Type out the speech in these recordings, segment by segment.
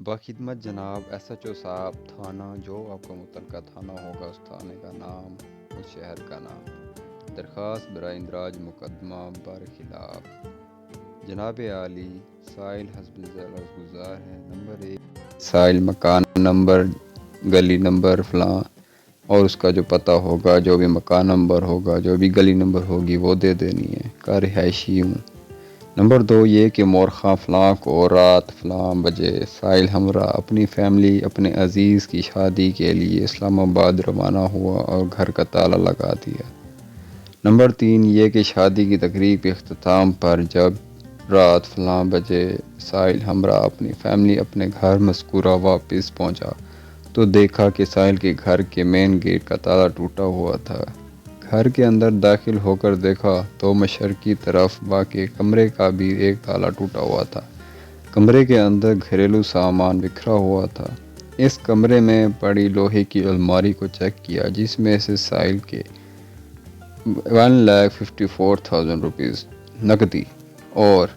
باخدمت جناب S H O صاحب تھانہ جو آپ کا متعلقہ تھانہ ہوگا اس تھانے کا نام اس شہر کا نام درخواست برائے اندراج مقدمہ برخلاف جناب عالی سائل حسب ذلت گزار ہے نمبر 1 سائل مکان نمبر گلی نمبر فلاں اور اس کا جو پتہ ہوگا جو بھی مکان نمبر ہوگا جو بھی گلی نمبر ہوگی وہ دے دینی ہے کا رہائشی ہوں۔ نمبر 2 یہ کہ مورخہ فلاں کو رات فلاں بجے سائل ہمراہ اپنی فیملی اپنے عزیز کی شادی کے لیے اسلام آباد روانہ ہوا اور گھر کا تالا لگا دیا۔ نمبر 3 یہ کہ شادی کی تقریب کے اختتام پر جب رات فلاں بجے سائل ہمراہ اپنی فیملی اپنے گھر مذکورہ واپس پہنچا تو دیکھا کہ سائل کے گھر کے مین گیٹ کا تالا ٹوٹا ہوا تھا۔ گھر کے اندر داخل ہو کر دیکھا تو مشرقی طرف واقع کمرے کا بھی ایک تالا ٹوٹا ہوا تھا۔ کمرے کے اندر گھریلو سامان بکھرا ہوا تھا۔ اس کمرے میں پڑی لوہے کی الماری کو چیک کیا جس میں سے سائل کے 1,54,000 روپیز نقدی اور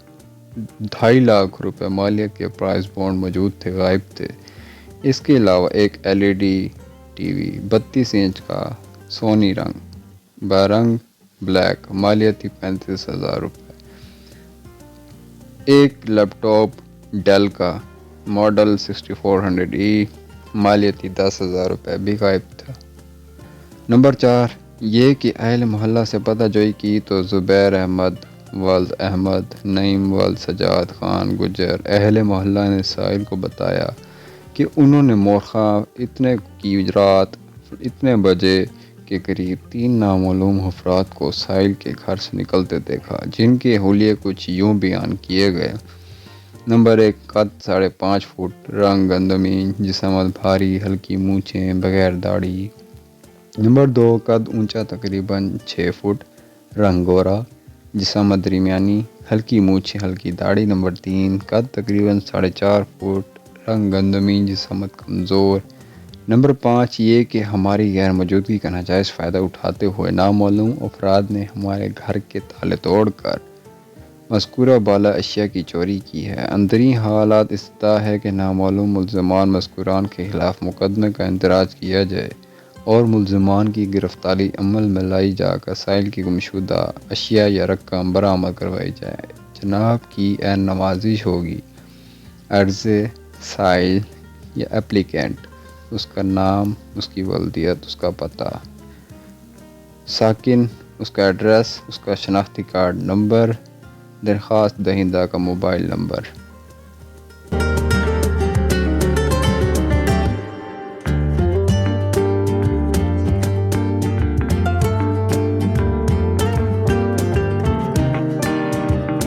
2.5 لاکھ روپے مالیہ کے پرائز بانڈ موجود تھے غائب تھے۔ اس کے علاوہ ایک LED ٹی وی 32 انچ کا سونی رنگ برنگ بلیک مالیاتی 35,000 روپے، ایک لیپ ٹاپ ڈیل کا ماڈل 6400E مالیاتی 10,000 روپے بھی غائب تھا۔ نمبر 4 یہ کہ اہل محلہ سے پتہ جوئی کی تو زبیر احمد ولد احمد نعیم ولد سجاد خان گجر اہل محلہ نے سائل کو بتایا کہ انہوں نے مورخہ اتنے کی رات اتنے بجے کے قریب 3 نامعلوم افراد کو سائل کے گھر سے نکلتے دیکھا جن کے حلیے کچھ یوں بیان کیے گئے۔ نمبر 1 قد 5.5 فٹ رنگ گندمی جسامت بھاری ہلکی مونچھیں بغیر داڑھی۔ نمبر 2 قد اونچا تقریباً 6 فٹ رنگ گورا جسامت درمیانی ہلکی مونچھیں ہلکی داڑھی۔ نمبر 3 قد تقریباً 4.5 فٹ رنگ گندمی جسامت کمزور۔ نمبر 5 یہ کہ ہماری غیر موجودگی کا ناجائز فائدہ اٹھاتے ہوئے نامعلوم افراد نے ہمارے گھر کے تالے توڑ کر مذکورہ بالا اشیاء کی چوری کی ہے۔ اندرین حالات استدعا ہے کہ نامعلوم ملزمان مذکوران کے خلاف مقدمے کا اندراج کیا جائے اور ملزمان کی گرفتاری عمل میں لائی جا کر سائل کی گمشدہ اشیاء یا رقم برآمد کروائی جائے۔ جناب کی عین نوازش ہوگی عرض سائل یا اپلیکینٹ اس کا نام اس کی ولدیت اس کا پتہ ساکن اس کا ایڈریس اس کا شناختی کارڈ نمبر درخواست دہندہ کا موبائل نمبر